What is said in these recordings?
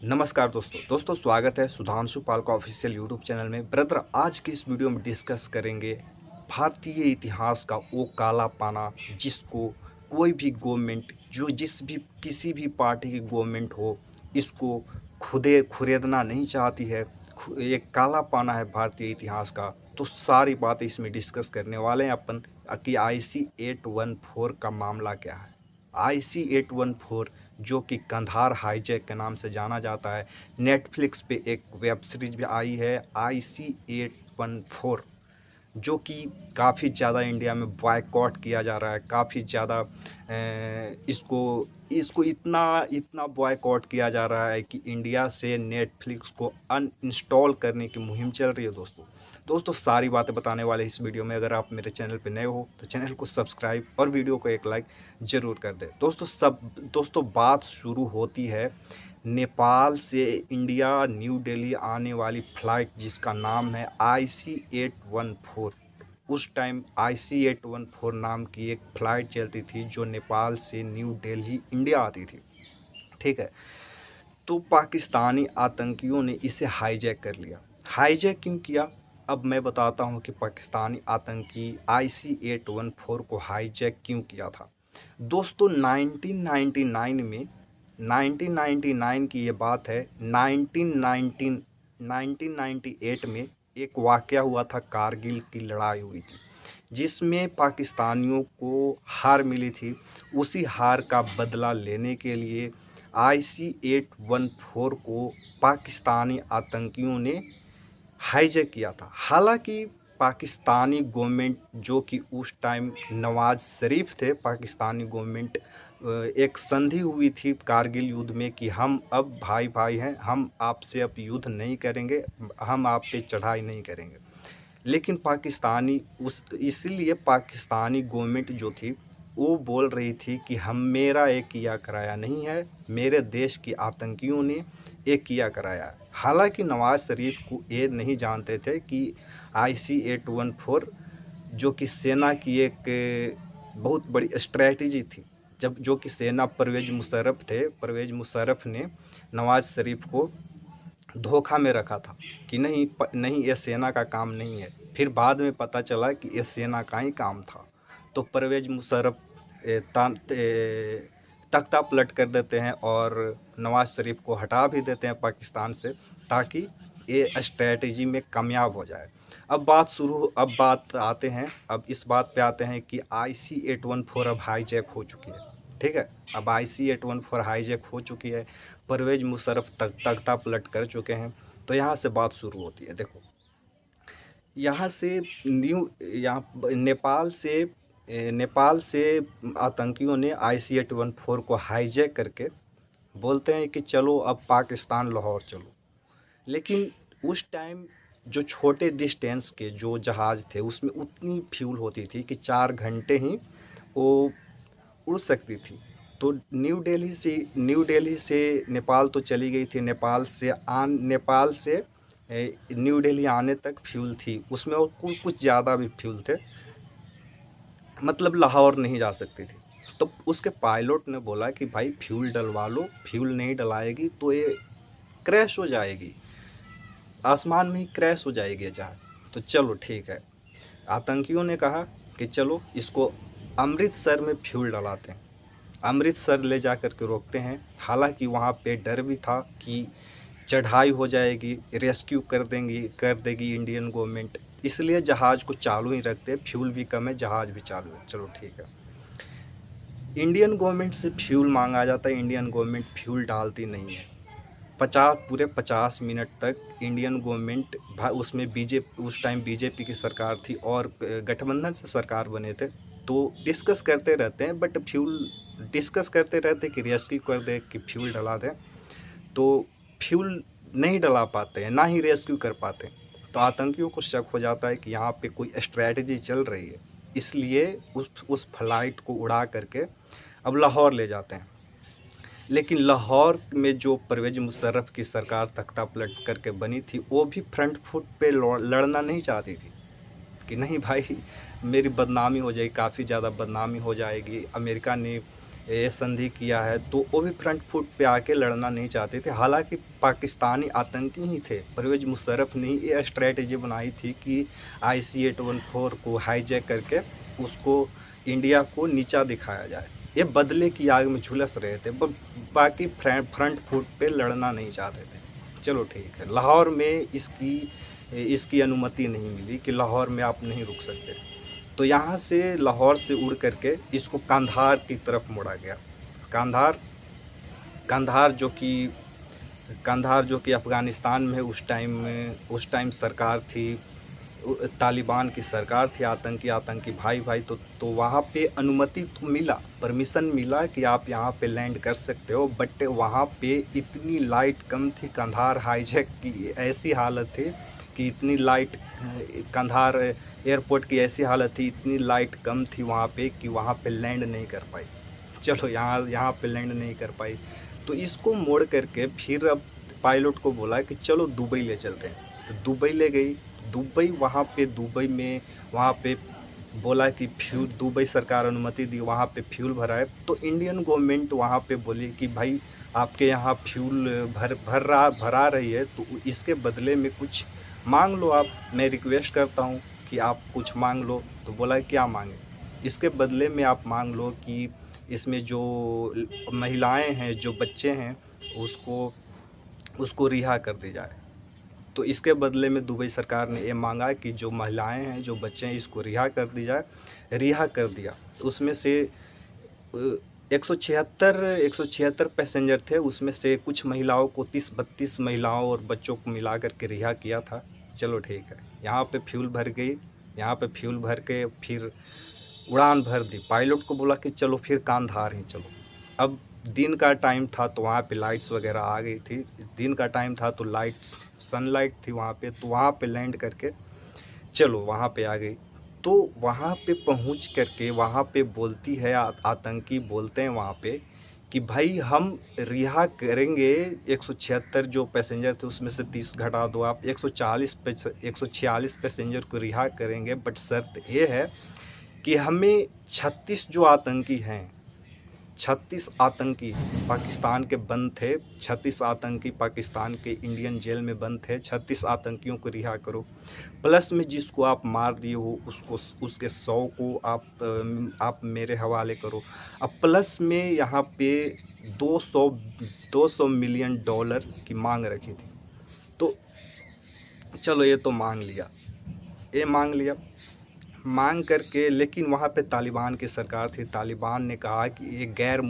नमस्कार दोस्तों स्वागत है सुधांशु पाल का ऑफिशियल यूट्यूब चैनल में। ब्रदर, आज की इस वीडियो में डिस्कस करेंगे भारतीय इतिहास का वो काला पाना जिसको कोई भी गवर्नमेंट जिस भी किसी भी पार्टी की गवर्नमेंट हो इसको खुरेदना नहीं चाहती है। ये काला पाना है भारतीय इतिहास का। तो सारी बातें इसमें डिस्कस करने वाले हैं अपन कि IC-814 का मामला क्या है। IC-814 जो कि कंधार हाईजैक के नाम से जाना जाता है। नेटफ्लिक्स पे एक वेब सीरीज भी आई है IC-814, जो कि काफ़ी ज़्यादा इंडिया में बॉयकॉट किया जा रहा है। काफ़ी ज़्यादा इसको इसको इतना इतना बॉयकॉट किया जा रहा है कि इंडिया से नेटफ्लिक्स को अनइंस्टॉल करने की मुहिम चल रही है। दोस्तों सारी बातें बताने वाले इस वीडियो में। अगर आप मेरे चैनल पर नए हो तो चैनल को सब्सक्राइब और वीडियो को एक लाइक ज़रूर कर दें। दोस्तों बात शुरू होती है नेपाल से इंडिया न्यू दिल्ली आने वाली फ़्लाइट जिसका नाम है IC-814। उस टाइम IC-814 नाम की एक फ़्लाइट चलती थी जो नेपाल से न्यू दिल्ली इंडिया आती थी। ठीक है, तो पाकिस्तानी आतंकियों ने इसे हाईजैक कर लिया। हाईजैक क्यों किया, अब मैं बताता हूँ कि पाकिस्तानी आतंकी IC-814 को हाईजैक क्यों किया था। दोस्तों 1999 की ये बात है। 1998 में एक वाक़या हुआ था, कारगिल की लड़ाई हुई थी जिसमें पाकिस्तानियों को हार मिली थी। उसी हार का बदला लेने के लिए IC-814 को पाकिस्तानी आतंकियों ने हाईजैक किया था। हालांकि पाकिस्तानी गवर्नमेंट जो कि उस टाइम नवाज़ शरीफ थे, पाकिस्तानी गवर्नमेंट एक संधि हुई थी कारगिल युद्ध में कि हम अब भाई भाई हैं, हम आपसे अब युद्ध नहीं करेंगे, हम आप पे चढ़ाई नहीं करेंगे। लेकिन इसलिए पाकिस्तानी गवर्नमेंट जो थी वो बोल रही थी कि हम मेरा एक किया कराया नहीं है, मेरे देश के आतंकियों ने एक किया कराया है। हालांकि नवाज़ शरीफ को ये नहीं जानते थे कि IC-814 जो कि सेना की एक बहुत बड़ी स्ट्रैटेजी थी। जब जो कि सेना परवेज़ मुशर्रफ ने नवाज़ शरीफ को धोखा में रखा था कि नहीं ये सेना का काम नहीं है। फिर बाद में पता चला कि ये सेना का ही काम था। तो परवेज़ मुशर्रफ तख्ता पलट कर देते हैं और नवाज़ शरीफ को हटा भी देते हैं पाकिस्तान से, ताकि ये स्ट्रेटजी में कामयाब हो जाए। अब इस बात पे आते हैं कि IC-814 अब हाईजैक हो चुकी है। ठीक है, अब IC-814 हाईजैक हो चुकी है, परवेज़ मुशर्रफ तख्ता पलट कर चुके हैं। तो यहाँ से बात शुरू होती है। देखो, यहाँ नेपाल से आतंकियों ने IC-814 को हाईजैक करके बोलते हैं कि चलो अब पाकिस्तान लाहौर चलो। लेकिन उस टाइम जो छोटे डिस्टेंस के जो जहाज़ थे उसमें उतनी फ्यूल होती थी कि 4 घंटे ही वो उड़ सकती थी। तो न्यू दिल्ली से नेपाल तो चली गई थी। नेपाल से न्यू दिल्ली आने तक फ्यूल थी उसमें, और कुछ ज़्यादा भी फ्यूल थे, मतलब लाहौर नहीं जा सकती थी। तो उसके पायलट ने बोला कि भाई फ्यूल डलवा लो, फ्यूल नहीं डलाएगी तो ये क्रैश हो जाएगी, आसमान में ही क्रैश हो जाएगी ये जहाज़। तो चलो ठीक है, आतंकियों ने कहा कि चलो इसको अमृतसर में फ्यूल डलाते हैं। अमृतसर ले जा कर के रोकते हैं। हालांकि वहाँ पे डर भी था कि चढ़ाई हो जाएगी, रेस्क्यू कर देगी इंडियन गवर्नमेंट, इसलिए जहाज़ को चालू ही रखते। फ्यूल भी कम है, जहाज़ भी चालू है, चलो ठीक है। इंडियन गवर्नमेंट से फ्यूल मांगा जाता है, इंडियन गवर्नमेंट फ्यूल डालती नहीं है। पूरे 50 मिनट तक इंडियन गवर्नमेंट उसमें उस टाइम बीजेपी की सरकार थी और गठबंधन से सरकार बने थे, तो डिस्कस करते रहते हैं, बट डिस्कस करते रहते कि रेस्क्यू कर दे, कि फ्यूल डला दें, तो फ्यूल नहीं डला पाते हैं, ना ही रेस्क्यू कर पाते हैं। तो आतंकियों को शक हो जाता है कि यहाँ पे कोई स्ट्रैटेजी चल रही है, इसलिए उस फ्लाइट को उड़ा करके अब लाहौर ले जाते हैं। लेकिन लाहौर में जो परवेज़ मुशर्रफ की सरकार तख्ता पलट करके बनी थी, वो भी फ्रंट फुट पे लड़ना नहीं चाहती थी कि नहीं भाई मेरी बदनामी हो जाएगी, काफ़ी ज़्यादा बदनामी हो जाएगी। अमेरिका ने ये संधि किया है, तो वो भी फ्रंट फुट पे आके लड़ना नहीं चाहते थे। हालांकि पाकिस्तानी आतंकी ही थे, परवेज़ मुशर्रफ ने ये स्ट्रेटजी बनाई थी कि IC-814 को हाईजैक करके उसको इंडिया को नीचा दिखाया जाए। ये बदले की आग में झुलस रहे थे, बाकी फ्रंट फुट पे लड़ना नहीं चाहते थे। चलो ठीक है, लाहौर में इसकी अनुमति नहीं मिली कि लाहौर में आप नहीं रुक सकते, तो यहाँ से लाहौर से उड़ करके इसको कंधार की तरफ मोड़ा गया। कंधार जो कि अफ़गानिस्तान में उस टाइम सरकार थी, तालिबान की सरकार थी, आतंकी भाई तो वहाँ पे अनुमति तो मिला, परमिशन मिला कि आप यहाँ पे लैंड कर सकते हो, बट वहाँ पे इतनी लाइट कम थी। कंधार हाईजैक की ऐसी हालत थी कि इतनी लाइट, कंधार एयरपोर्ट की ऐसी हालत थी, इतनी लाइट कम थी वहाँ पे कि वहाँ पे लैंड नहीं कर पाई। चलो यहाँ पे लैंड नहीं कर पाई, तो इसको मोड़ करके फिर अब पायलट को बोला कि चलो दुबई ले चलते हैं। तो दुबई ले गई। वहाँ पे बोला कि फ्यूल, दुबई सरकार अनुमति दी, वहाँ पे फ्यूल भराए। तो इंडियन गवर्नमेंट वहाँ पे बोली कि भाई आपके यहाँ फ्यूल भरा रही है, तो इसके बदले में कुछ मांग लो आप, मैं रिक्वेस्ट करता हूँ कि आप कुछ मांग लो। तो बोला क्या मांगे, इसके बदले में आप मांग लो कि इसमें जो महिलाएं हैं, जो बच्चे हैं, उसको रिहा कर दी जाए। तो इसके बदले में दुबई सरकार ने ये मांगा कि जो महिलाएं हैं, जो बच्चे हैं, इसको रिहा कर दी जाए। रिहा कर दिया। उसमें से 176 पैसेंजर थे, उसमें से कुछ महिलाओं को 32 महिलाओं और बच्चों को मिला करके रिहा किया था। चलो ठीक है, यहाँ पे फ्यूल भर गई। यहाँ पे फ्यूल भर के फिर उड़ान भर दी। पायलट को बोला कि चलो फिर कांधार ही चलो। अब दिन का टाइम था तो वहाँ पे लाइट्स वगैरह आ गई थी। दिन का टाइम था तो सनलाइट थी वहाँ पे, तो वहाँ पे लैंड करके चलो वहाँ पे आ गई। तो वहाँ पे पहुँच करके वहाँ पे बोलती है, आतंकी बोलते हैं वहाँ पे कि भाई हम रिहा करेंगे 176 जो पैसेंजर थे उसमें से 30 घटा दो आप, 146 पैसेंजर को रिहा करेंगे, बट शर्त ये है कि हमें 36 जो आतंकी हैं, 36 आतंकी पाकिस्तान के बंद थे, 36 आतंकी पाकिस्तान के इंडियन जेल में बंद थे, 36 आतंकियों को रिहा करो। प्लस में जिसको आप मार दिए हो उसके 100 को आप मेरे हवाले करो। अब प्लस में यहाँ पे 200 मिलियन डॉलर की मांग रखी थी। तो चलो ये तो मांग लिया मांग करके, लेकिन वहाँ पे तालिबान की सरकार थी। तालिबान ने कहा कि ये गैर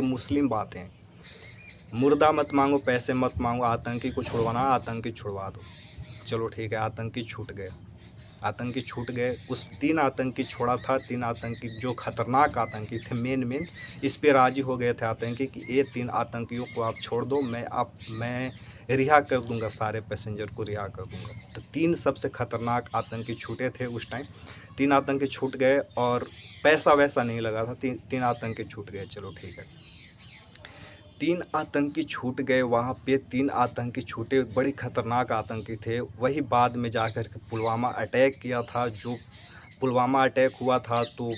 मुस्लिम बातें हैं, मुर्दा मत मांगो, पैसे मत मांगो, आतंकी को छुड़वाना, आतंकी छुड़वा दो। चलो ठीक है, आतंकी छूट गए। उस 3 आतंकी छोड़ा था, 3 आतंकी जो खतरनाक आतंकी थे, मेन इस पे राजी हो गए थे आतंकी कि ये 3 आतंकियों को आप छोड़ दो, मैं रिहा कर दूंगा, सारे पैसेंजर को रिहा कर दूंगा। तो 3 सबसे खतरनाक आतंकी छूटे थे उस टाइम। 3 आतंकी छूट गए और पैसा वैसा नहीं लगा था, 3 आतंकी छूट गए। चलो ठीक है, 3 आतंकी छूट गए। वहाँ पे 3 आतंकी छूटे, बड़ी खतरनाक आतंकी थे। वही बाद में जाकर के पुलवामा अटैक किया था। जो पुलवामा अटैक हुआ था तो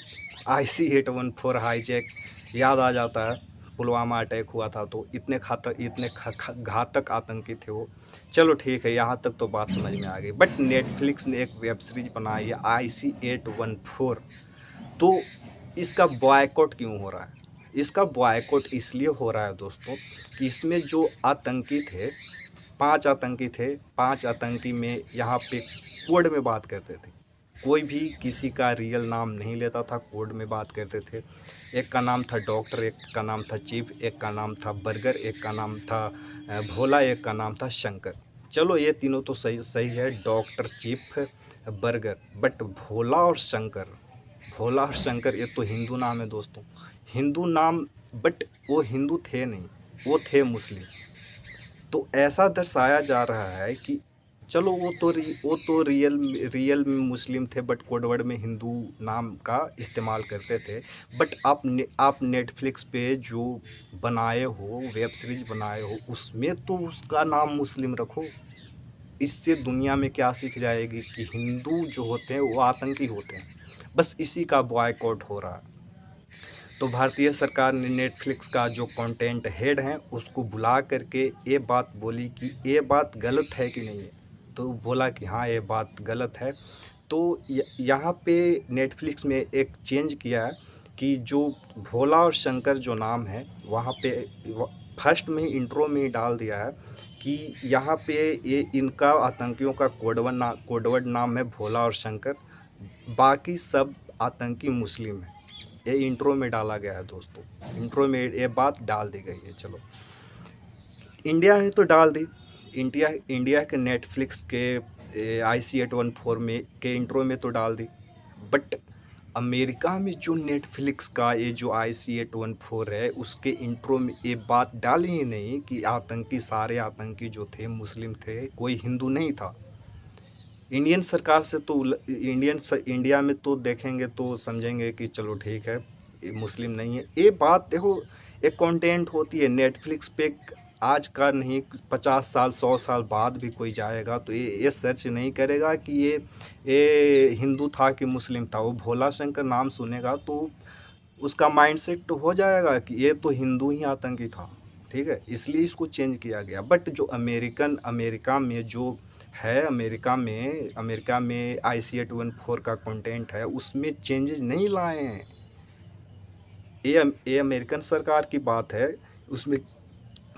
IC-814 हाईजैक याद आ जाता है। पुलवामा अटैक हुआ था तो इतने घातक आतंकी थे वो। चलो ठीक है, यहाँ तक तो बात समझ में आ गई। बट नेटफ्लिक्स ने एक वेब सीरीज बनाई है IC-814, तो इसका बॉयकॉट क्यों हो रहा है? इसका बॉयकॉट इसलिए हो रहा है दोस्तों कि इसमें जो आतंकी थे, 5 आतंकी थे, 5 आतंकी में यहाँ पे कोड में बात करते थे। कोई भी किसी का रियल नाम नहीं लेता था, कोड में बात करते थे। एक का नाम था डॉक्टर, एक का नाम था चीफ, एक का नाम था बर्गर, एक का नाम था भोला, एक का नाम था शंकर। चलो ये तीनों तो सही है, डॉक्टर, चीफ, बर्गर। बट भोला और शंकर ये तो हिंदू नाम है दोस्तों, हिंदू नाम। बट वो हिंदू थे नहीं, वो थे मुस्लिम। तो ऐसा दर्शाया जा रहा है कि चलो वो तो रियल में मुस्लिम थे, बट कोडवर्ड में हिंदू नाम का इस्तेमाल करते थे। बट आप नेटफ्लिक्स पे जो बनाए हो, वेब सीरीज बनाए हो, उसमें तो उसका नाम मुस्लिम रखो। इससे दुनिया में क्या सीख जाएगी कि हिंदू जो होते हैं वो आतंकी होते हैं। बस इसी का बॉयकॉट हो रहा है। तो भारतीय सरकार ने नेटफ्लिक्स का जो कंटेंट हेड हैं उसको बुला करके ये बात बोली कि ये बात गलत है कि नहीं है। तो बोला कि हाँ ये बात गलत है। तो यहाँ पे नेटफ्लिक्स में एक चेंज किया है कि जो भोला और शंकर जो नाम है वहाँ पे फर्स्ट में ही इंट्रो में ही डाल दिया है कि यहाँ पे ये इनका आतंकियों का कोडवर्ड नाम है भोला और शंकर, बाकी सब आतंकी मुस्लिम है। ये इंट्रो में डाला गया है दोस्तों, इंट्रो में ये बात डाल दी गई है। चलो इंडिया ने तो डाल दी, इंडिया के नेटफ्लिक्स के IC814 में के इंट्रो में तो डाल दी, बट अमेरिका में जो नेटफ्लिक्स का ये जो IC814 है उसके इंट्रो में ये बात डाली ही नहीं कि आतंकी सारे आतंकी जो थे मुस्लिम थे, कोई हिंदू नहीं था। इंडियन सरकार से तो इंडिया में तो देखेंगे तो समझेंगे कि चलो ठीक है ये मुस्लिम नहीं है। ये बात देखो, एक कंटेंट होती है नेटफ्लिक्स पे, आज का नहीं 50 साल 100 साल बाद भी कोई जाएगा तो ये सर्च नहीं करेगा कि ये हिंदू था कि मुस्लिम था। वो भोला शंकर नाम सुनेगा तो उसका माइंडसेट तो हो जाएगा कि ये तो हिंदू ही आतंकी था, ठीक है। इसलिए इसको चेंज किया गया। बट जो अमेरिका में जो है, अमेरिका में IC814 का कंटेंट है उसमें चेंजेस नहीं लाए हैं। ये अमेरिकन सरकार की बात है, उसमें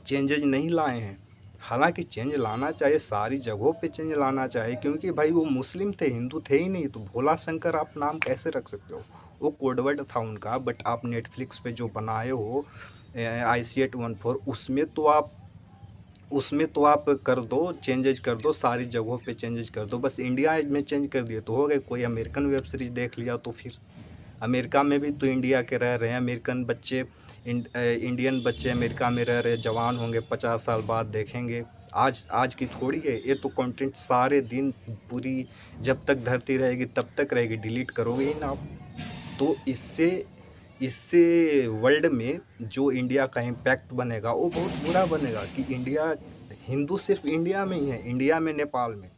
चेंजेज नहीं लाए हैं। हालांकि चेंज लाना चाहिए, सारी जगहों पे चेंज लाना चाहिए, क्योंकि भाई वो मुस्लिम थे, हिंदू थे ही नहीं। तो भोला शंकर आप नाम कैसे रख सकते हो? वो कोडवर्ड था उनका। बट आप नेटफ्लिक्स पे जो बनाए हो IC814 उसमें तो आप कर दो, चेंजेज कर दो, सारी जगहों पे चेंजेज कर दो। बस इंडिया में चेंज कर दिए तो हो गए। कोई अमेरिकन वेब सीरीज़ देख लिया तो फिर अमेरिका में भी तो इंडिया के रह रहे हैं अमेरिकन बच्चे, इंडियन बच्चे अमेरिका में रह रहे, जवान होंगे 50 साल बाद देखेंगे। आज की थोड़ी है ये तो। कंटेंट सारे दिन पूरी जब तक धरती रहेगी तब तक रहेगी, डिलीट करोगे ही ना आप। तो इससे वर्ल्ड में जो इंडिया का इम्पैक्ट बनेगा वो बहुत बुरा बनेगा कि इंडिया, हिंदू सिर्फ इंडिया में ही है, इंडिया में, नेपाल में,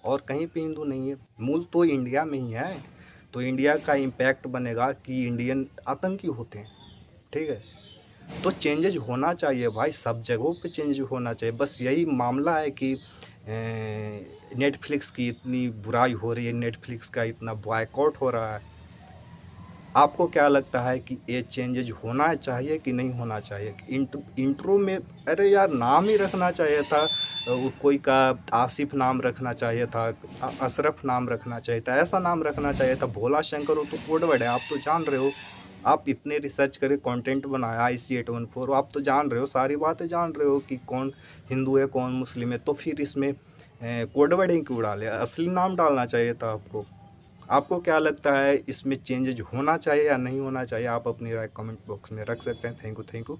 और कहीं पे हिंदू नहीं है। मूल तो इंडिया में ही है। तो इंडिया का इम्पैक्ट बनेगा कि इंडियन आतंकी होते हैं, ठीक है। तो चेंजेज होना चाहिए भाई, सब जगहों पे चेंज होना चाहिए। बस यही मामला है कि नेटफ्लिक्स की इतनी बुराई हो रही है, नेटफ्लिक्स का इतना बॉयकॉट हो रहा है। आपको क्या लगता है कि ये चेंजेज होना चाहिए कि नहीं होना चाहिए? इंट्रो में अरे यार नाम ही रखना चाहिए था, कोई का आसिफ नाम रखना चाहिए था, अशरफ नाम रखना चाहिए था, ऐसा नाम रखना चाहिए था। भोला शंकर हो तो कोडवर्ड है, आप तो जान रहे हो। आप इतने रिसर्च करके कंटेंट बनाया IC814, आप तो जान रहे हो, सारी बातें जान रहे हो कि कौन हिंदू है कौन मुस्लिम है। तो फिर इसमें कोडवर्ड ही क्यों डाले? असली नाम डालना चाहिए था आपको। आपको क्या लगता है इसमें चेंजेज होना चाहिए या नहीं होना चाहिए? आप अपनी राय कमेंट बॉक्स में रख सकते हैं। Thank you.